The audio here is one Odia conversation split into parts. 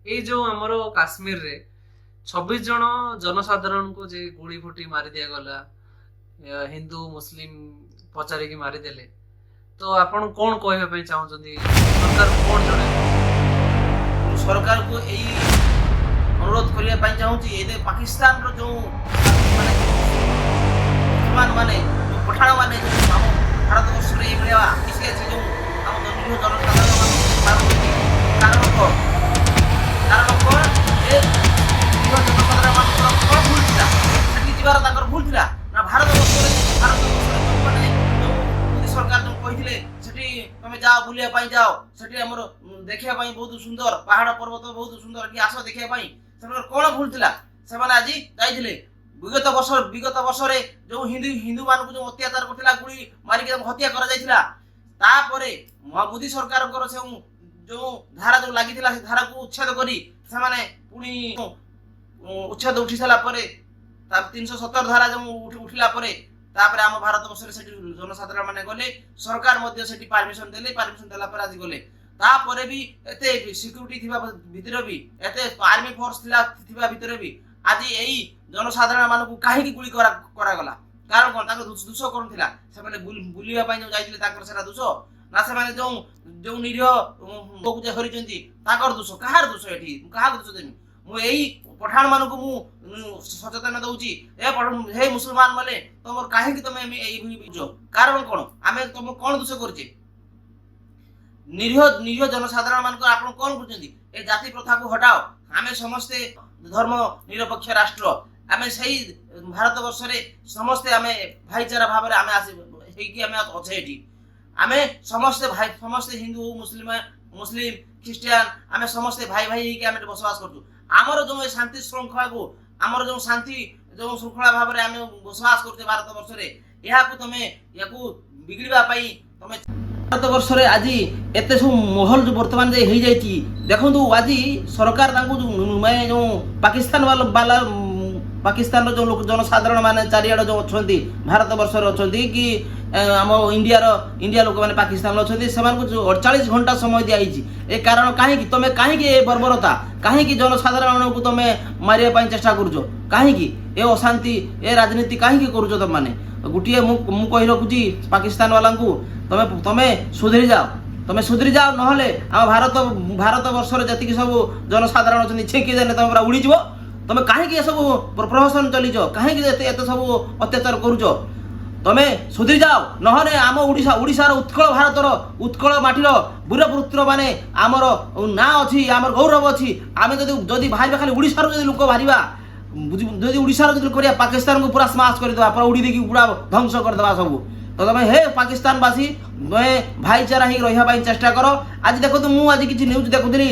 ଏଇ ଯୋଉ ଆମର କାଶ୍ମୀରରେ 26 ଜଣ ଜନସାଧାରଣଙ୍କୁ ଯେ ଗୁଳି ଫୁଟି ମାରି ଦିଆଗଲା, ହିନ୍ଦୁ ମୁସଲିମ ପଚାରିକି ମାରିଦେଲେ, ତ ଆପଣ କଣ କହିବା ପାଇଁ ଚାହୁଁଛନ୍ତି? ସରକାର କଣ ଜଣେଇବେ? ମୁଁ ସରକାରକୁ ଏଇ ଅନୁରୋଧ କରିବା ପାଇଁ ଚାହୁଁଛି, ଏ ପାକିସ୍ତାନର ଯେଉଁ ମାନେ ମୁସଲମାନ ମାନେ ପଠାଣ ମାନେ ଆମ ଭାରତବର୍ଷରେ ଏଇଭଳିଆ ମିଶି ଅଛି, ଯେଉଁ ଆମ ନିରୀହ ଜନସାଧାରଣ ମାନଙ୍କୁ କାରଣ କ'ଣ? କାରଣ କ'ଣ? ଏ ନିରୀହ ଜନସାଧାରଣ ମାନଙ୍କର କ'ଣ ଭୁଲ ଥିଲା? ସେଠି ଯିବାର ତାଙ୍କର ଭୁଲ ଥିଲା ନା? ଭାରତବର୍ଷରେ ଯେଉଁମାନେ ଯେଉଁ ମୋଦି ସରକାର ଯେଉଁ କହିଥିଲେ ସେଠି ତମେ ଯାଅ, ବୁଲିବା ପାଇଁ ଯାଅ, ସେଠି ଆମର ଦେଖିବା ପାଇଁ ବହୁତ ସୁନ୍ଦର, ପାହାଡ଼ ପର୍ବତ ବହୁତ ସୁନ୍ଦର, ଏଠି ଆସ ଦେଖିବା ପାଇଁ। ସେମାନଙ୍କର କ'ଣ ଭୁଲ ଥିଲା? ସେମାନେ ଆଜି ଯାଇଥିଲେ। ବିଗତ ବର୍ଷରେ ଯେଉଁ ହିନ୍ଦୁ ମାନଙ୍କୁ ଯେଉଁ ଅତ୍ୟାଚାର କରିଥିଲା, ଗୁଳି ମାରିକି ତାଙ୍କୁ ହତ୍ୟା କରାଯାଇଥିଲା, ତାପରେ ମୋଦି ସରକାରଙ୍କର ଯେଉଁ ଧାରା ଯେଉଁ ଲାଗିଥିଲା, ସେ ଧାରାକୁ ଉଚ୍ଛେଦ କରି ସେମାନେ ପୁଣି ଉଚ୍ଛେଦ ଉଠି ସାରିଲା ପରେ, 370 ଧାରା ଯେଉଁ ଉଠିଲା ପରେ, ତାପରେ ଆମ ଭାରତବର୍ଷରେ ସେଠି ଜନସାଧାରଣ ମାନେ ଗଲେ, ସରକାର ମଧ୍ୟ ସେଠି ପରମିଶନ ଦେଲେ, ପରମିଶନ ଦେଲା ପରେ ଆଜି ଗଲେ। ତାପରେ ବି ଏତେ ସିକ୍ୟୁରିଟି ଥିବା ଭିତରେ ବି, ଏତେ ଆର୍ମି ଫୋର୍ସ ଥିବା ଭିତରେ ବି ଆଜି ଏଇ ଜନସାଧାରଣ ମାନଙ୍କୁ କାହିଁକି ଗୁଳି କରାଗଲା? କାରଣ କ'ଣ? ତାଙ୍କ ଦୋଷ କ'ଣ ଥିଲା? ସେମାନେ ବୁଲିବା ପାଇଁ ଯେଉଁ ଯାଇଥିଲେ, ତାଙ୍କର ସେଟା ଦୋଷ ନା? ସେମାନେ ଯେଉଁ ନିରୀହ ଲୋକକୁ ଯେ ହରିଛନ୍ତି, ତାଙ୍କର ଦୋଷ? କାହାର ଦୋଷ? ଏଠି ମୁଁ କାହାକୁ ଦୋଷ ଦେବି? ମୁଁ ଏଇ ପଠାଣ ମାନଙ୍କୁ ମୁଁ ସଚେତନ ଦଉଛି, ହେ ମୁସଲମାନ ମାନେ, ତମର କାହିଁକି ତମେ ଏଇଭଳି ବୁଝ? କାରଣ କ'ଣ? ଆମେ ତମ କ'ଣ ଦୋଷ କରିଛେ? ନିରୀହ ଜନସାଧାରଣ ମାନଙ୍କୁ ଆପଣ କ'ଣ କରୁଛନ୍ତି? ଏ ଜାତି ପ୍ରଥାକୁ ହଟାଅ। ଆମେ ସମସ୍ତେ ଧର୍ମ ନିରପେକ୍ଷ ରାଷ୍ଟ୍ର। ଆମେ ସେଇ ଭାରତବର୍ଷରେ ସମସ୍ତେ ଆମେ ଭାଇଚାରା ଭାବରେ ଆମେ ହେଇକି ଆମେ ଅଛେ ଏଠି। ଆମେ ସମସ୍ତେ ହିନ୍ଦୁ ହଉ, ମୁସଲିମ ଖ୍ରୀଷ୍ଟିଆନ, ଆମେ ସମସ୍ତେ ଭାଇ ହେଇକି ଆମେ ବସବାସ କରୁଛୁ। ଆମର ଯେଉଁ ଶାନ୍ତି ଶୃଙ୍ଖଳାକୁ, ଆମର ଯେଉଁ ଶାନ୍ତି ଯେଉଁ ଶୃଙ୍ଖଳା ଭାବରେ ଆମେ ବସବାସ କରୁଛେ ଭାରତବର୍ଷରେ, ୟାକୁ ବିଗିଡ଼ିବା ପାଇଁ ତମେ ଭାରତବର୍ଷରେ ଆଜି ଏତେ ସବୁ ମାହୋଲ ଯେଉଁ ବର୍ତ୍ତମାନ ଯେ ହେଇଯାଇଛି, ଦେଖନ୍ତୁ ଆଜି ସରକାର ତାଙ୍କୁ ଯେଉଁ ପାକିସ୍ତାନର ଯେଉଁ ଜନସାଧାରଣ ମାନେ ଚାରିଆଡ଼େ ଯେଉଁ ଅଛନ୍ତି, ଭାରତବର୍ଷରେ ଅଛନ୍ତି କି ଆମ ଇଣ୍ଡିଆ ଲୋକମାନେ ପାକିସ୍ତାନରେ ଅଛନ୍ତି, ସେମାନଙ୍କୁ 48 ଘଣ୍ଟା ସମୟ ଦିଆଯାଇଛି। ଏ କାରଣ କାହିଁକି? ତମେ କାହିଁକି ଏ ବର୍ବରତା, କାହିଁକି ଜନସାଧାରଣଙ୍କୁ ତମେ ମାରିବା ପାଇଁ ଚେଷ୍ଟା କରୁଛ? କାହିଁକି ଏ ଅଶାନ୍ତି, ଏ ରାଜନୀତି କାହିଁକି କରୁଛ? ତମମାନେ ଗୋଟିଏ ମୁଁ କହି ରଖୁଛି ପାକିସ୍ତାନ ବାଲାଙ୍କୁ, ତମେ ସୁଧୁରି ଯାଅ, ନହେଲେ ଆମ ଭାରତବର୍ଷରେ ଯେତିକି ସବୁ ଜନସାଧାରଣ ଅଛନ୍ତି ଛେକି ଦେଲେ ତମେ ପୁରା ଉଡ଼ିଯିବ। ତମେ କାହିଁକି ଏସବୁ ପ୍ରହସନ ଚଲିଛ? କାହିଁକି ଏତେ ସବୁ ଅତ୍ୟାଚାର କରୁଛ? ତମେ ସୁଧୁରି ଯାଅ, ନହେଲେ ଆମ ଓଡ଼ିଶାର ଉତ୍କଳ ମାଟିର ବୀରପୁତ୍ର ମାନେ, ଆମର ନାଁ ଅଛି, ଆମର ଗୌରବ ଅଛି। ଆମେ ଯଦି ବାହାରିବା, ଖାଲି ଓଡ଼ିଶାରୁ ଯଦି ଲୋକ ବାହାରିବା, ଯଦି ଓଡ଼ିଶାର ଯଦି କରିବା, ପାକିସ୍ତାନକୁ ପୁରା ସ୍ମାସ କରିଦେବା, ପୁରା ଉଡ଼ି ଦେଇକି ପୁରା ଧ୍ୱଂସ କରିଦେବା ସବୁ। ତ ତମେ ହେ ପାକିସ୍ତାନବାସୀ, ତମେ ଭାଇଚାରା ହେଇକି ରହିବା ପାଇଁ ଚେଷ୍ଟା କର। ଆଜି ଦେଖନ୍ତୁ, ମୁଁ ଆଜି କିଛି ନ୍ୟୁଜ୍ ଦେଖୁଥିଲି,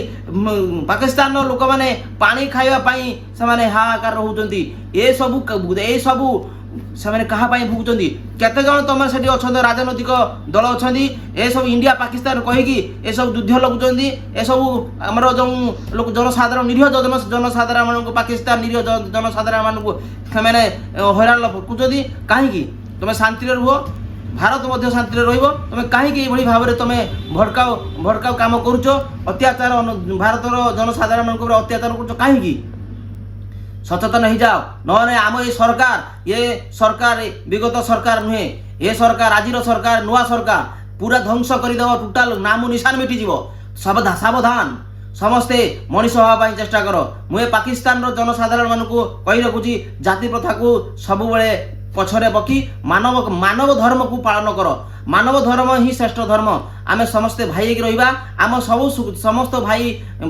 ପାକିସ୍ତାନର ଲୋକମାନେ ପାଣି ଖାଇବା ପାଇଁ ସେମାନେ ହାହାକାର ହଉଛନ୍ତି। ଏସବୁ ସେମାନେ କାହା ପାଇଁ ଭୋଗୁଛନ୍ତି? କେତେ ଜଣ ତମେ ସେଠି ଅଛନ୍ତି, ରାଜନୈତିକ ଦଳ ଅଛନ୍ତି, ଏସବୁ ଇଣ୍ଡିଆ ପାକିସ୍ତାନ କହିକି ଏସବୁ ଯୁଦ୍ଧ ଲଗୁଛନ୍ତି। ଏସବୁ ଆମର ଯେଉଁ ଜନସାଧାରଣ, ନିରୀହ ଜନସାଧାରଣ ମାନଙ୍କୁ, ପାକିସ୍ତାନ ନିରୀହ ଜନସାଧାରଣ ମାନଙ୍କୁ ସେମାନେ ହଇରାଣ ପକାଉଛନ୍ତି। କାହିଁକି? ତମେ ଶାନ୍ତିରେ ରୁହ, ଭାରତ ମଧ୍ୟ ଶାନ୍ତିରେ ରହିବ। ତମେ କାହିଁକି ଏଇଭଳି ଭାବରେ ତମେ ଭଡ଼କାଉ କାମ କରୁଛ? ଅତ୍ୟାଚାର, ଭାରତର ଜନସାଧାରଣଙ୍କ ଉପରେ ଅତ୍ୟାଚାର କରୁଛ କାହିଁକି? ସଚେତନ ହେଇଯାଅ, ନହେଲେ ଆମ ଏ ସରକାର ବିଗତ ସରକାର ନୁହେଁ। ଏ ସରକାର, ଆଜିର ସରକାର, ନୂଆ ସରକାର ପୁରା ଧ୍ୱଂସ କରିଦେବ। ଟୋଟାଲ ନାମ ନିଶାନ ମିଟିଯିବ। ସାବଧାନ, ସମସ୍ତେ ମଣିଷ ହେବା ପାଇଁ ଚେଷ୍ଟା କର। ମୁଁ ଏ ପାକିସ୍ତାନର ଜନସାଧାରଣ ମାନଙ୍କୁ କହି ରଖୁଛି, ଜାତି ପ୍ରଥାକୁ ସବୁବେଳେ ପଛରେ ପକି ମାନବ ଧର୍ମକୁ ପାଳନ କର। ମାନବ ଧର୍ମ ହିଁ ଶ୍ରେଷ୍ଠ ଧର୍ମ। ଆମେ ସମସ୍ତେ ଭାଇ ହେଇକି ରହିବା। ଆମ ସମସ୍ତ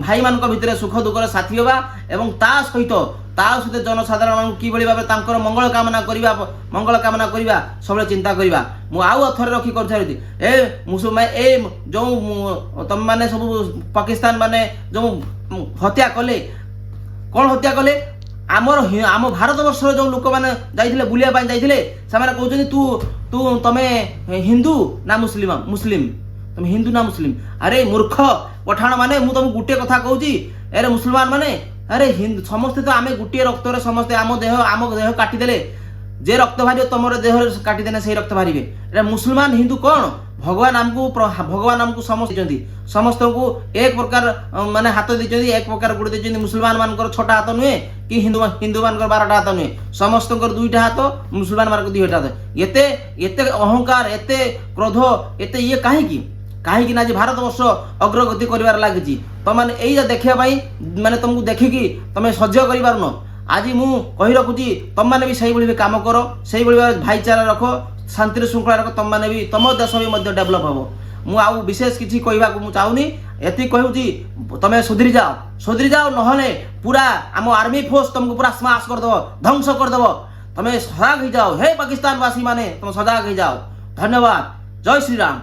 ଭାଇମାନଙ୍କ ଭିତରେ ସୁଖ ଦୁଃଖରେ ସାଥି ହେବା, ଏବଂ ତା ସହିତ ଜନସାଧାରଣଙ୍କୁ କିଭଳି ଭାବେ ତାଙ୍କର ମଙ୍ଗଳ କାମନା କରିବା ସବୁବେଳେ ଚିନ୍ତା କରିବା। ମୁଁ ଆଉ ଥରେ ରଖି କରିଥାନ୍ତି, ଯେଉଁ ତମେମାନେ ସବୁ ପାକିସ୍ତାନ ମାନେ ଯେଉଁ ହତ୍ୟା କଲେ, କ'ଣ ହତ୍ୟା କଲେ? ଆମ ଭାରତବର୍ଷର ଯେଉଁ ଲୋକମାନେ ଯାଇଥିଲେ, ବୁଲିବା ପାଇଁ ଯାଇଥିଲେ, ସେମାନେ କହୁଛନ୍ତି ତମେ ହିନ୍ଦୁ ନା ମୁସଲିମ? ତମେ ହିନ୍ଦୁ ନା ମୁସଲିମ? ଆରେ ମୂର୍ଖ ପଠାଣ ମାନେ, ମୁଁ ତମକୁ ଗୋଟିଏ କଥା କହୁଛି, ଆରେ ମୁସଲମାନ ମାନେ, ଆରେ ସମସ୍ତେ ତ ଆମେ ଗୋଟିଏ ରକ୍ତରେ, ସମସ୍ତେ ଆମ ଦେହ କାଟିଦେଲେ, ଯେ ରକ୍ତ ବାହାରିବ ତମର ଦେହରେ କାଟିଦେଲେ ସେଇ ରକ୍ତ ବାହାରିବେ। ଏଟା ମୁସଲମାନ ହିନ୍ଦୁ କ'ଣ? ଭଗବାନ ଆମକୁ ସମସ୍ତ ଦେଇଛନ୍ତି ସମସ୍ତଙ୍କୁ ଏକ ପ୍ରକାର ମାନେ ହାତ ଦେଇଛନ୍ତି ଏକ ପ୍ରକାର ଗୋଡ଼ ଦେଇଛନ୍ତି ମୁସଲମାନ ମାନଙ୍କର 6ଟା ହାତ ନୁହେଁ କି ହିନ୍ଦୁ ମାନଙ୍କର 12ଟା ହାତ ନୁହେଁ ସମସ୍ତଙ୍କର 2ଟା ହାତ ମୁସଲମାନ ମାନଙ୍କର 2ଟା ହାତ ଏତେ ଏତେ ଅହଙ୍କାର ଏତେ କ୍ରୋଧ ଏତେ ଇଏ କାହିଁକି ନା ଯେ ଭାରତ ବର୍ଷ ଅଗ୍ରଗତି କରିବାର ଲାଗିଛି ତମାନେ ଏଇଟା ଦେଖିବା ପାଇଁ ମାନେ ତମକୁ ଦେଖିକି ତମେ ସହ୍ୟ କରିପାରୁନ ଆଜି ମୁଁ କହି ରଖୁଛି ତମମାନେ ବି ସେଇଭଳି ବି କାମ କର ସେଇଭଳି ଭାଇଚାରା ରଖ ଶାନ୍ତିରେ ଶୃଙ୍ଖଳା ରଖ ତମମାନେ ବି ତମ ଦେଶ ବି ମଧ୍ୟ ଡେଭଲପ ହବ ମୁଁ ଆଉ ବିଶେଷ କିଛି କହିବାକୁ ମୁଁ ଚାହୁଁନି ଏତିକି କହୁଛି ତମେ ସୁଧରି ଯାଅ ନହେଲେ ପୁରା ଆମ ଆର୍ମି ଫୋର୍ସ ତମକୁ ପୁରା ସ୍ମାଶ କରିଦେବ ଧ୍ୱଂସ କରିଦେବ ତମେ ସଜାଗ ହେଇଯାଅ ହେ ପାକିସ୍ତାନବାସୀ ମାନେ ତମେ ସଜାଗ ହେଇଯାଅ ଧନ୍ୟବାଦ ଜୟ ଶ୍ରୀରାମ।